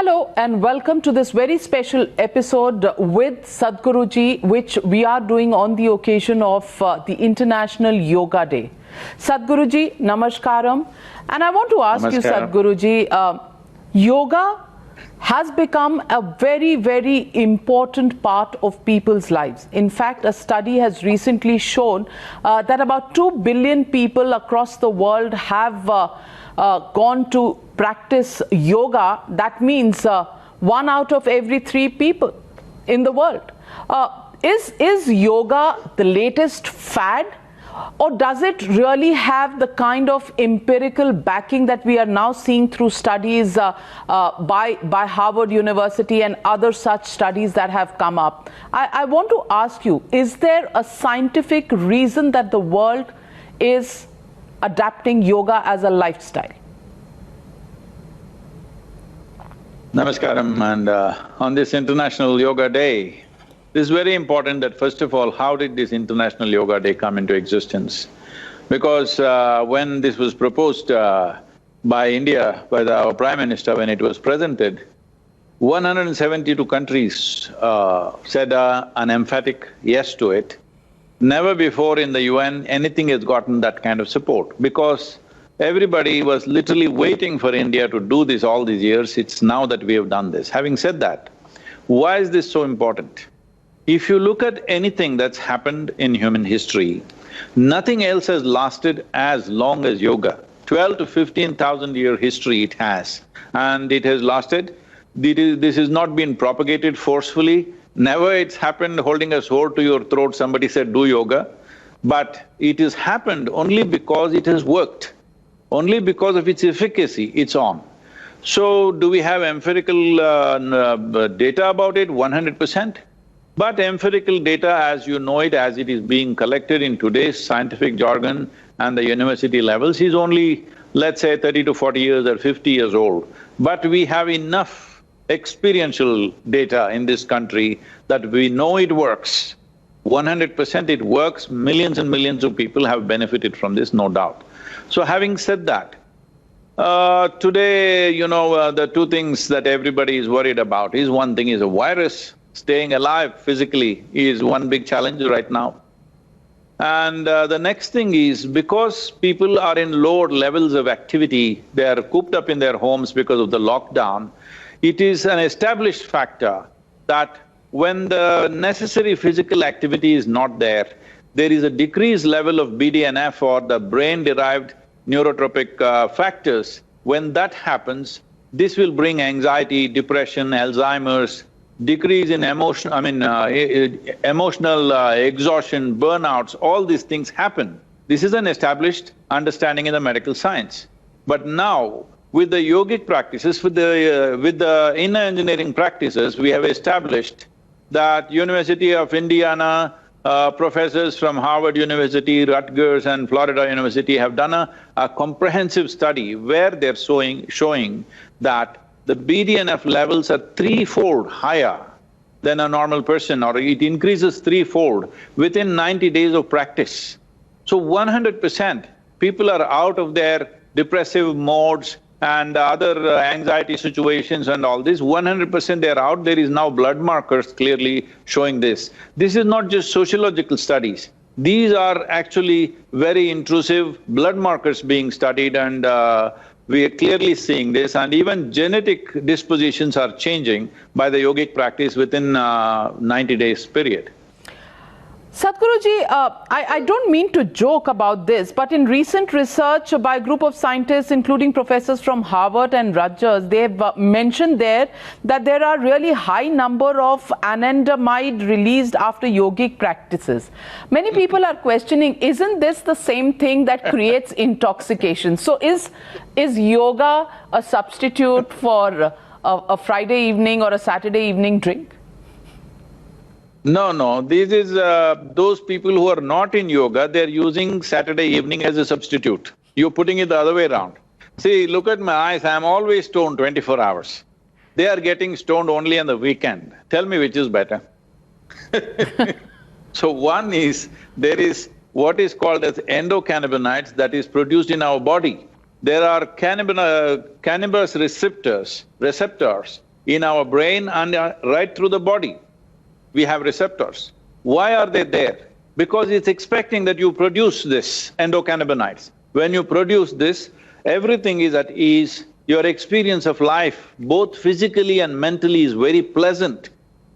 Hello and welcome to this very special episode with Sadhguru ji, which we are doing on the occasion of the International Yoga Day. Sadhguru ji, namaskaram. And I want to ask you, Sadhguru ji, yoga has become a very, very important part of people's lives. In fact, a study has recently shown that about 2 billion people across the world have gone to practice yoga. That means 1 out of every 3 people in the world. Is yoga the latest fad, or does it really have the kind of empirical backing that we are now seeing through studies by Harvard University and other such studies that have come up? I want to ask you, is there a scientific reason that the world is adapting yoga as a lifestyle? Namaskaram, and on this International Yoga Day, it is very important that first of all, how did this International Yoga Day come into existence? Because when this was proposed by India, by our Prime Minister, when it was presented, 172 countries said an emphatic yes to it. Never before in the UN anything has gotten that kind of support, because everybody was literally waiting for India to do this all these years. It's now that we have done this. Having said that, why is this so important? If you look at anything that's happened in human history, nothing else has lasted as long as yoga. 12 to 15,000 year history it has, and it has lasted. This has not been propagated forcefully. Never it's happened holding a sword to your throat, somebody said, do yoga. But it has happened only because it has worked. Only because of its efficacy, it's on. So, do we have empirical data about it? 100%. But empirical data, as you know it, as it is being collected in today's scientific jargon and the university levels, is only, let's say, 30 to 40 years or 50 years old. But we have enough experiential data in this country that we know it works. 100% it works, millions and millions of people have benefited from this, no doubt. So having said that, today, the two things that everybody is worried about is, one thing is a virus. Staying alive physically is one big challenge right now. And the next thing is, because people are in lower levels of activity, they are cooped up in their homes because of the lockdown, it is an established factor that when the necessary physical activity is not there, there is a decreased level of BDNF, or the brain-derived neurotropic factors. When that happens, this will bring anxiety, depression, Alzheimer's, decrease in emotional exhaustion, burnouts, all these things happen. This is an established understanding in the medical science. But now, with the yogic practices, with the inner engineering practices, we have established that University of Indiana, professors from Harvard University, Rutgers and Florida University have done a comprehensive study where they're showing that the BDNF levels are 3-fold higher than a normal person, or it increases 3-fold within 90 days of practice. So 100% people are out of their depressive modes and other anxiety situations and all this, 100% they're out. There is now blood markers clearly showing this. This is not just sociological studies. These are actually very intrusive blood markers being studied, and we are clearly seeing this, and even genetic dispositions are changing by the yogic practice within 90 days period. Sadhguru ji, I don't mean to joke about this, but in recent research by a group of scientists, including professors from Harvard and Rutgers, they've mentioned there that there are really high number of anandamide released after yogic practices. Many people are questioning, isn't this the same thing that creates intoxication? So is yoga a substitute for a Friday evening or a Saturday evening drink? No, this is those people who are not in yoga, they're using Saturday evening as a substitute. You're putting it the other way around. See, look at my eyes, I'm always stoned 24 hours. They are getting stoned only on the weekend. Tell me which is better. So one is, there is what is called as endocannabinoids that is produced in our body. There are cannabis receptors in our brain and right through the body. We have receptors. Why are they there? Because it's expecting that you produce this endocannabinoids. When you produce this, everything is at ease, your experience of life, both physically and mentally, is very pleasant.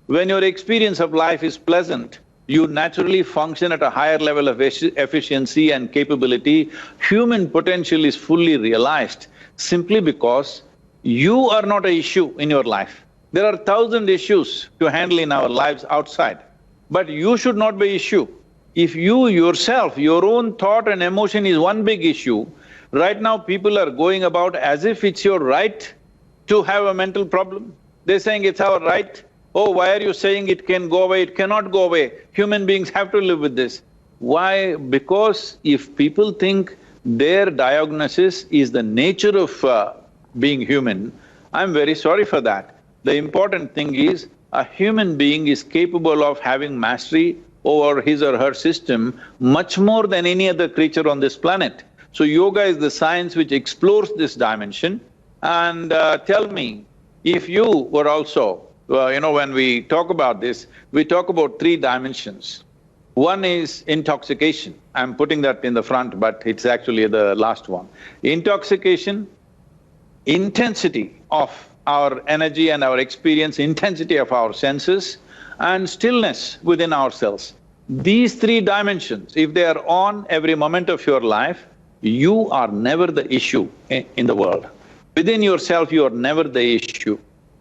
When your experience of life is pleasant, you naturally function at a higher level of efficiency and capability. Human potential is fully realized simply because you are not an issue in your life. There are 1,000 issues to handle in our lives outside, but you should not be issue. If you yourself, your own thought and emotion is one big issue, right now people are going about as if it's your right to have a mental problem. They're saying it's our right. Oh, why are you saying it can go away? It cannot go away. Human beings have to live with this. Why? Because if people think their diagnosis is the nature of being human, I'm very sorry for that. The important thing is, a human being is capable of having mastery over his or her system much more than any other creature on this planet. So yoga is the science which explores this dimension. And tell me, if you were also… when we talk about this, we talk about three dimensions. One is intoxication. I'm putting that in the front, but it's actually the last one. Intoxication, intensity of our energy and our experience, intensity of our senses, and stillness within ourselves. These three dimensions, if they are on every moment of your life, you are never the issue in the world. Within yourself, you are never the issue.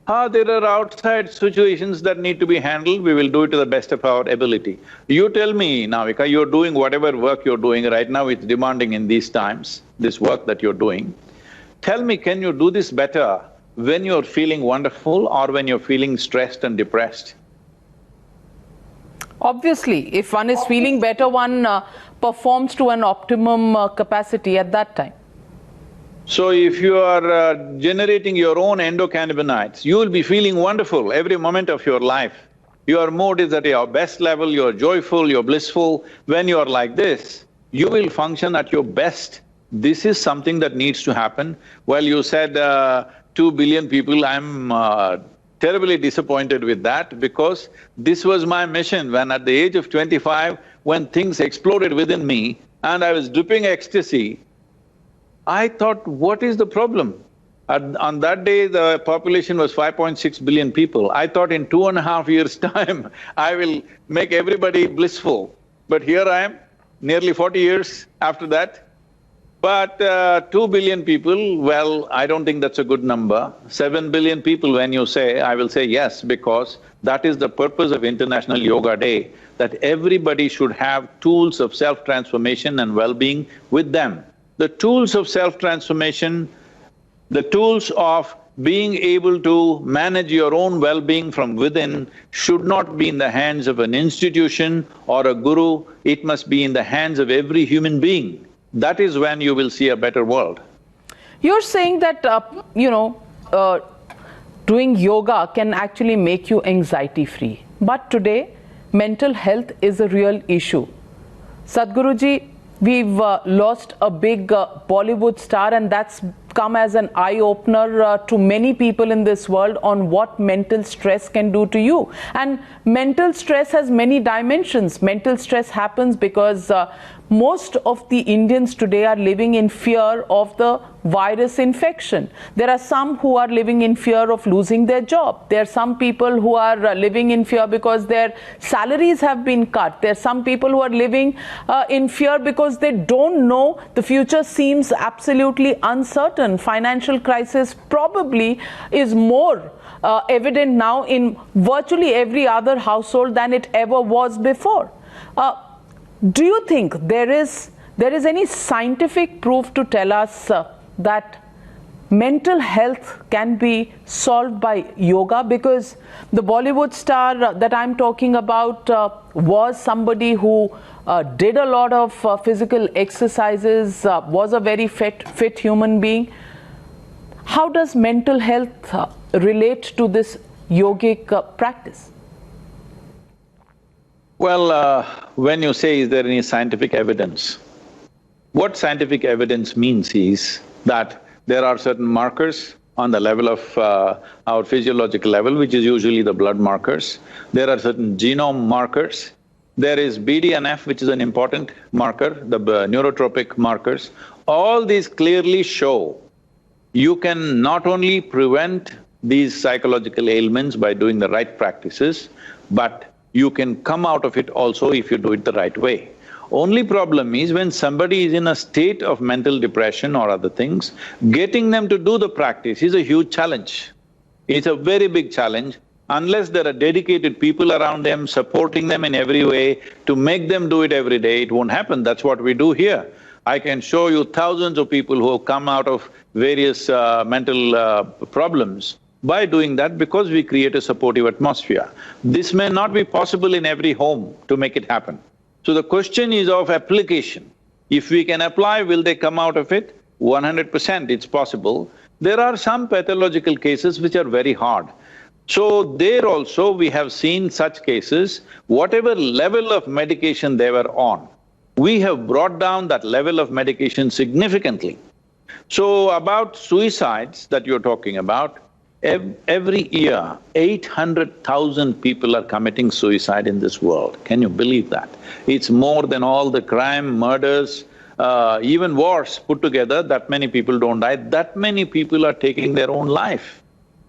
There are outside situations that need to be handled, we will do it to the best of our ability. You tell me, Navika, you're doing whatever work you're doing right now, it's demanding in these times, this work that you're doing. Tell me, can you do this better when you're feeling wonderful or when you're feeling stressed and depressed? Obviously, if one is feeling better, one performs to an optimum capacity at that time. So if you are generating your own endocannabinoids, you will be feeling wonderful every moment of your life. Your mood is at your best level, you're joyful, you're blissful. When you're like this, you will function at your best. This is something that needs to happen. Well, you said 2 billion people, I'm terribly disappointed with that because this was my mission when at the age of 25, when things exploded within me and I was dripping ecstasy, I thought, what is the problem? On that day, the population was 5.6 billion people. I thought in 2.5 years' time, I will make everybody blissful. But here I am, nearly 40 years after that. But 2 billion people, well, I don't think that's a good number. 7 billion people, when you say, I will say yes, because that is the purpose of International Yoga Day, that everybody should have tools of self-transformation and well-being with them. The tools of self-transformation, the tools of being able to manage your own well-being from within should not be in the hands of an institution or a guru, it must be in the hands of every human being. That is when you will see a better world. You're saying that, doing yoga can actually make you anxiety-free. But today, mental health is a real issue. Sadhguruji, we've lost a big Bollywood star, and that's come as an eye-opener to many people in this world on what mental stress can do to you. And mental stress has many dimensions. Mental stress happens because most of the Indians today are living in fear of the virus infection. There are some who are living in fear of losing their job. There are some people who are living in fear because their salaries have been cut. There are some people who are living in fear because they don't know. The future seems absolutely uncertain. Financial crisis probably is more evident now in virtually every other household than it ever was before. Do you think there is any scientific proof to tell us that mental health can be solved by yoga? Because the Bollywood star that I'm talking about was somebody who did a lot of physical exercises, was a very fit human being. How does mental health relate to this yogic practice? Well, when you say, is there any scientific evidence? What scientific evidence means is that there are certain markers on the level of our physiological level, which is usually the blood markers. There are certain genome markers. There is BDNF, which is an important marker, the neurotropic markers. All these clearly show you can not only prevent these psychological ailments by doing the right practices, but you can come out of it also if you do it the right way. Only problem is when somebody is in a state of mental depression or other things, getting them to do the practice is a huge challenge. It's a very big challenge. Unless there are dedicated people around them, supporting them in every way to make them do it every day, it won't happen. That's what we do here. I can show you thousands of people who have come out of various mental problems by doing that because we create a supportive atmosphere. This may not be possible in every home to make it happen. So the question is of application. If we can apply, will they come out of it? 100% it's possible. There are some pathological cases which are very hard. So there also we have seen such cases, whatever level of medication they were on, we have brought down that level of medication significantly. So about suicides that you're talking about, every year, 800,000 people are committing suicide in this world. Can you believe that? It's more than all the crime, murders, even wars put together, that many people don't die, that many people are taking their own life.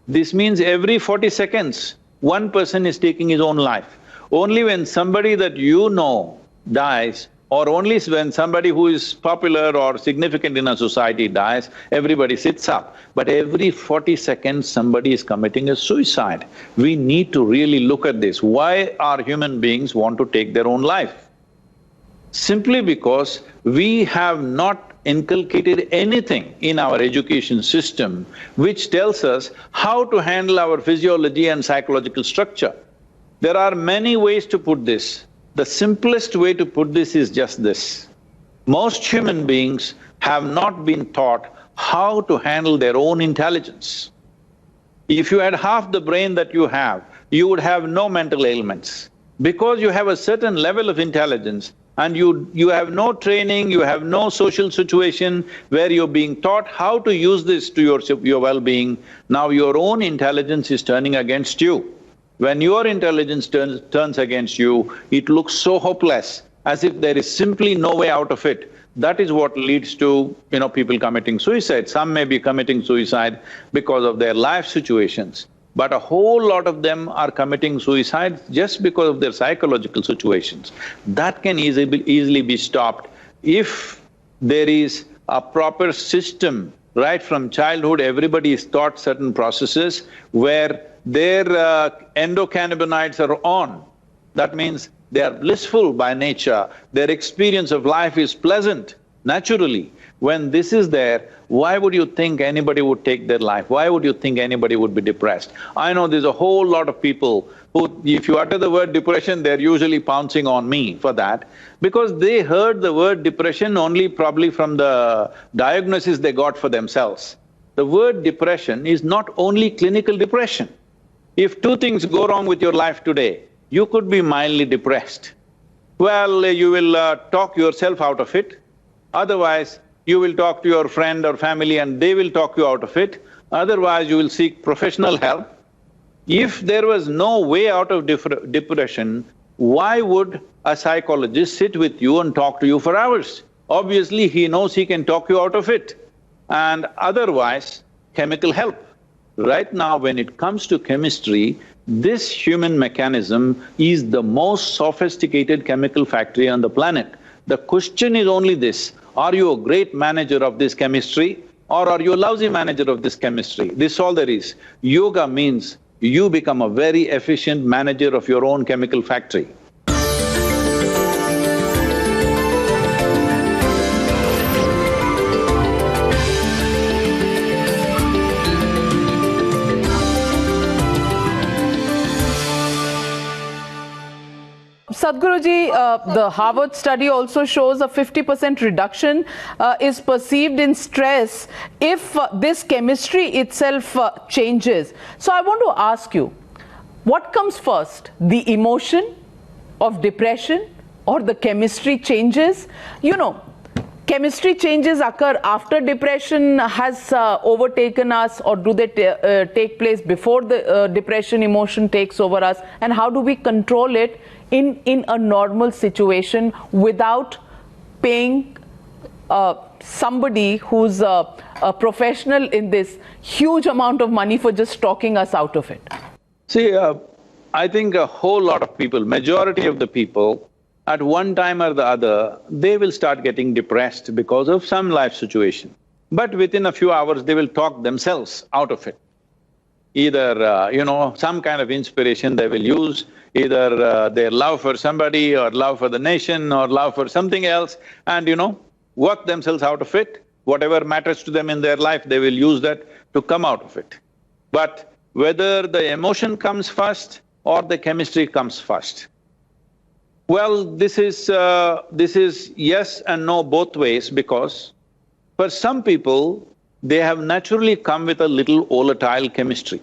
This means every 40 seconds, one person is taking his own life. Only when somebody that you know dies, or only when somebody who is popular or significant in a society dies, everybody sits up. But every 40 seconds, somebody is committing a suicide. We need to really look at this. Why are human beings want to take their own life? Simply because we have not inculcated anything in our education system which tells us how to handle our physiology and psychological structure. There are many ways to put this. The simplest way to put this is just this. Most human beings have not been taught how to handle their own intelligence. If you had half the brain that you have, you would have no mental ailments. Because you have a certain level of intelligence and you have no training, you have no social situation where you're being taught how to use this to your well-being, now your own intelligence is turning against you. When your intelligence turns against you, it looks so hopeless, as if there is simply no way out of it. That is what leads to, people committing suicide. Some may be committing suicide because of their life situations, but a whole lot of them are committing suicide just because of their psychological situations. That can easily be stopped if there is a proper system. Right from childhood, everybody is taught certain processes where their endocannabinoids are on. That means they are blissful by nature, their experience of life is pleasant, naturally. When this is there, why would you think anybody would take their life? Why would you think anybody would be depressed? I know there's a whole lot of people who, if you utter the word depression, they're usually pouncing on me for that, because they heard the word depression only probably from the diagnosis they got for themselves. The word depression is not only clinical depression. If two things go wrong with your life today, you could be mildly depressed. Well, you will talk yourself out of it, otherwise you will talk to your friend or family and they will talk you out of it, otherwise you will seek professional help. If there was no way out of depression, why would a psychologist sit with you and talk to you for hours? Obviously, he knows he can talk you out of it. And otherwise, chemical help. Right now, when it comes to chemistry, this human mechanism is the most sophisticated chemical factory on the planet. The question is only this: are you a great manager of this chemistry or are you a lousy manager of this chemistry? This is all there is. Yoga means you become a very efficient manager of your own chemical factory. Sadhguruji, the Harvard study also shows a 50% reduction is perceived in stress if this chemistry itself changes. So I want to ask you, what comes first, the emotion of depression or the chemistry changes? chemistry changes occur after depression has overtaken us, or do they take place before the depression emotion takes over us? And how do we control it in a normal situation without paying somebody who's a professional in this huge amount of money for just talking us out of it? See, I think a whole lot of people, majority of the people, at one time or the other, they will start getting depressed because of some life situation. But within a few hours, they will talk themselves out of it. Either, some kind of inspiration they will use, either their love for somebody or love for the nation or love for something else, and work themselves out of it. Whatever matters to them in their life, they will use that to come out of it. But whether the emotion comes first or the chemistry comes first, well, this is yes and no both ways, because for some people, they have naturally come with a little volatile chemistry.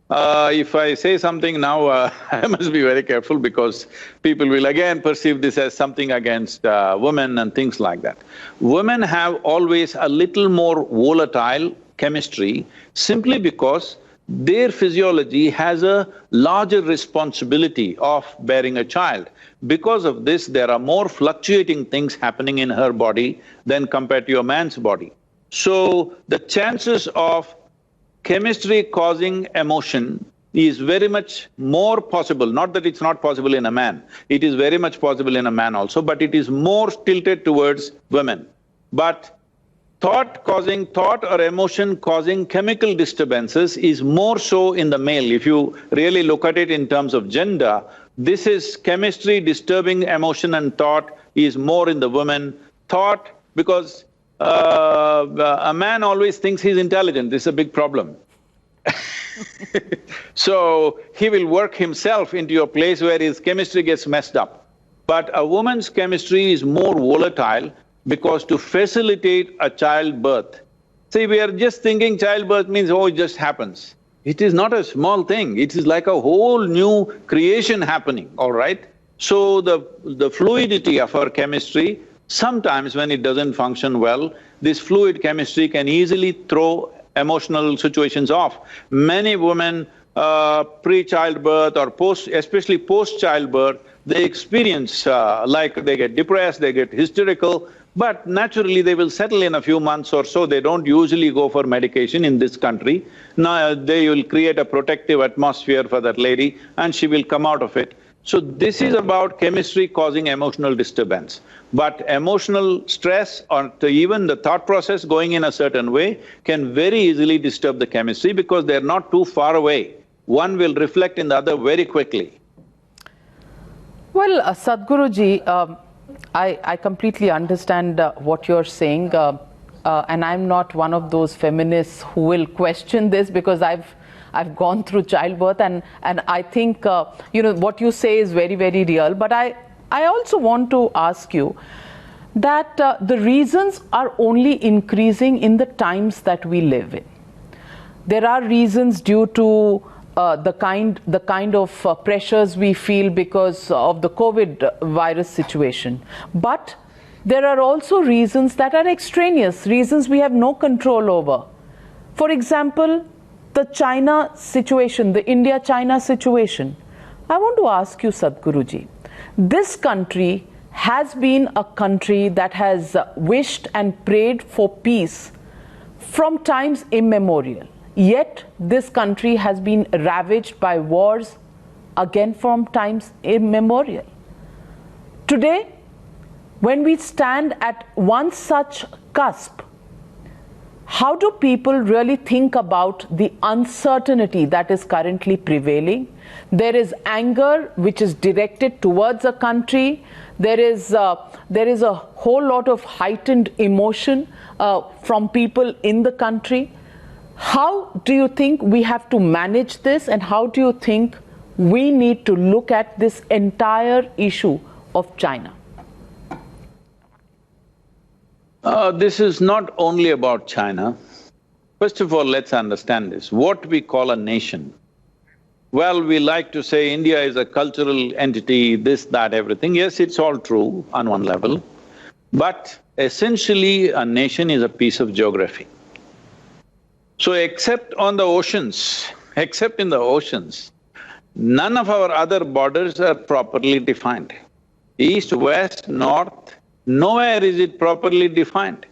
If I say something now, I must be very careful because people will again perceive this as something against women and things like that. Women have always a little more volatile chemistry simply because their physiology has a larger responsibility of bearing a child. Because of this, there are more fluctuating things happening in her body than compared to a man's body. So, the chances of chemistry causing emotion is very much more possible, not that it's not possible in a man, it is very much possible in a man also, but it is more tilted towards women. But thought or emotion causing chemical disturbances is more so in the male. If you really look at it in terms of gender, this is chemistry disturbing emotion and thought is more in the woman. Thought, because a man always thinks he's intelligent, this is a big problem. So, he will work himself into a place where his chemistry gets messed up. But a woman's chemistry is more volatile because to facilitate a childbirth, see, we are just thinking childbirth means, oh, it just happens. It is not a small thing, it is like a whole new creation happening, all right? So, the fluidity of our chemistry, sometimes when it doesn't function well, this fluid chemistry can easily throw emotional situations off. Many women, pre-childbirth or especially post-childbirth, they experience like they get depressed, they get hysterical, but naturally they will settle in a few months or so. They don't usually go for medication in this country. Now, they will create a protective atmosphere for that lady and she will come out of it. So, this is about chemistry causing emotional disturbance. But emotional stress or even the thought process going in a certain way can very easily disturb the chemistry because they're not too far away. One will reflect in the other very quickly. Well, Sadhguruji, I completely understand what you're saying, and I'm not one of those feminists who will question this because I've gone through childbirth, and I think what you say is very, very real. But I also want to ask you that the reasons are only increasing in the times that we live in. There are reasons due to the kind of pressures we feel because of the COVID virus situation. But there are also reasons that are extraneous, reasons we have no control over. For example, the China situation, the India-China situation. I want to ask you, Sadhguruji, this country has been a country that has wished and prayed for peace from times immemorial. Yet, this country has been ravaged by wars again from times immemorial. Today, when we stand at one such cusp, how do people really think about the uncertainty that is currently prevailing? There is anger which is directed towards a country. There is a whole lot of heightened emotion from people in the country. How do you think we have to manage this, and how do you think we need to look at this entire issue of China? This is not only about China. First of all, let's understand this. What we call a nation. Well, we like to say India is a cultural entity, this, that, everything. Yes, it's all true on one level. But essentially, a nation is a piece of geography. So except on the oceans, except in the oceans, none of our other borders are properly defined. East, west, north, nowhere is it properly defined.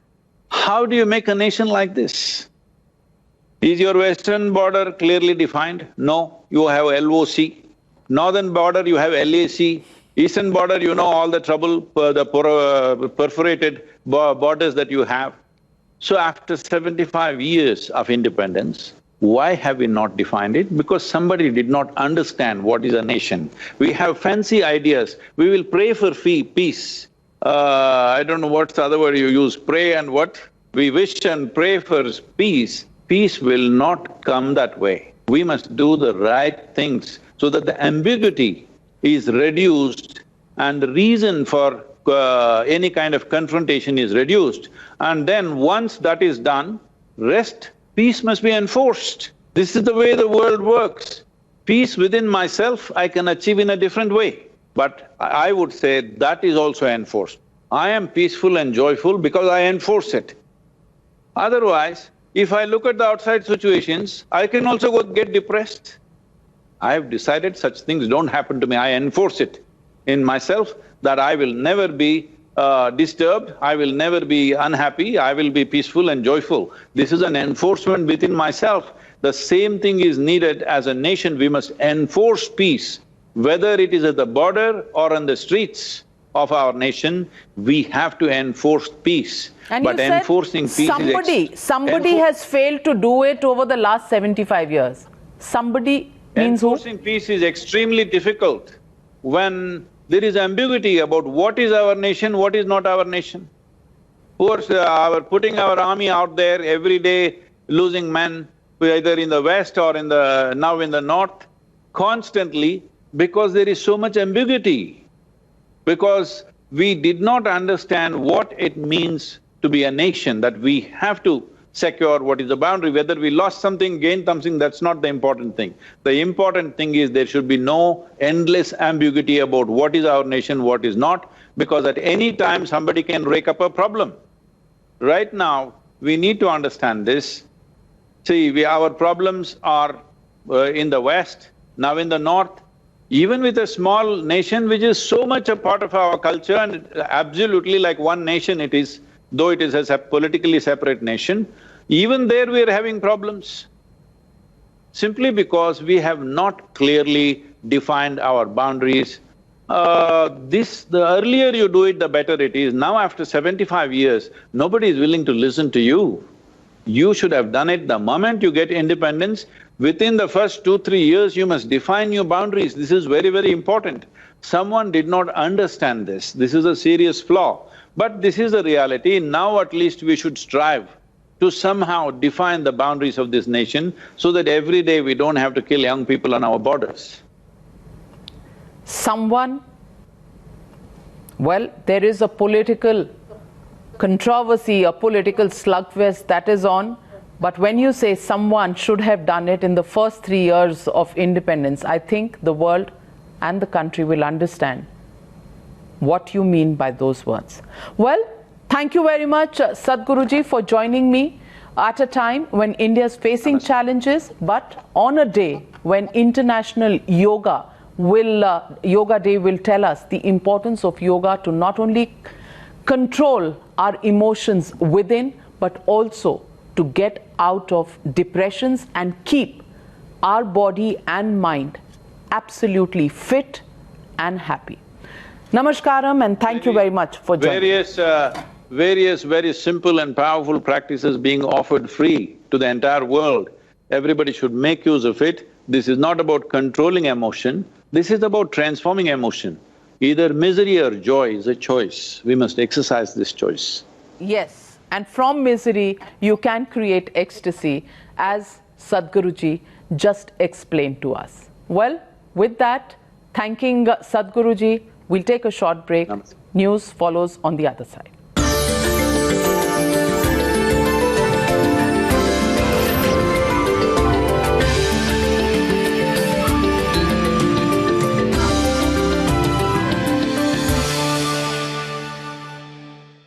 How do you make a nation like this? Is your western border clearly defined? No, you have LOC. Northern border, you have LAC. Eastern border, you know all the trouble, the perforated borders that you have. So after 75 years of independence, why have we not defined it? Because somebody did not understand what is a nation. We have fancy ideas, we will pray for peace. I don't know what's the other word you use, pray and what? We wish and pray for peace. Peace will not come that way. We must do the right things so that the ambiguity is reduced and the reason for any kind of confrontation is reduced. And then once that is done, peace must be enforced. This is the way the world works. Peace within myself I can achieve in a different way, but I would say that is also enforced. I am peaceful and joyful because I enforce it. Otherwise, if I look at the outside situations, I can also get depressed. I have decided such things don't happen to me, I enforce it in myself that I will never be disturbed, I will never be unhappy, I will be peaceful and joyful. This is an enforcement within myself. The same thing is needed as a nation, we must enforce peace. Whether it is at the border or on the streets of our nation, we have to enforce peace. And but you said enforcing peace somebody has failed to do it over the last 75 years. Somebody means who? Enforcing peace is extremely difficult when there is ambiguity about what is our nation, what is not our nation. Putting our army out there every day, losing men, either in the west or now in the north, constantly, because there is so much ambiguity. Because we did not understand what it means to be a nation, that we have to secure what is the boundary. Whether we lost something, gained something, that's not the important thing. The important thing is there should be no endless ambiguity about what is our nation, what is not, because at any time somebody can rake up a problem. Right now, we need to understand this. See, our problems are in the west, now in the north. Even with a small nation which is so much a part of our culture and absolutely like one nation it is, though it is a politically separate nation, even there we are having problems. Simply because we have not clearly defined our boundaries. The earlier you do it, the better it is. Now after 75 years, nobody is willing to listen to you. You should have done it the moment you get independence. Within the first 2-3 years, you must define your boundaries. This is very, very important. Someone did not understand this. This is a serious flaw. But this is the reality. Now at least we should strive to somehow define the boundaries of this nation so that every day we don't have to kill young people on our borders. Well, there is a political controversy, a political slugfest that is on, but when you say someone should have done it in the first 3 years of independence, I think the world and the country will understand what you mean by those words. Well, thank you very much, Sadhguruji, for joining me at a time when India is facing challenges, but on a day when International Yoga Day will tell us the importance of yoga to not only control our emotions within, but also to get out of depressions and keep our body and mind absolutely fit and happy. Namaskaram and thank you very much for joining. Various very simple and powerful practices being offered free to the entire world. Everybody should make use of it. This is not about controlling emotion, this is about transforming emotion. Either misery or joy is a choice. We must exercise this choice. Yes, and from misery you can create ecstasy, as Sadhguruji just explained to us. Well, with that, thanking Sadhguruji, we'll take a short break. Namaste. News follows on the other side.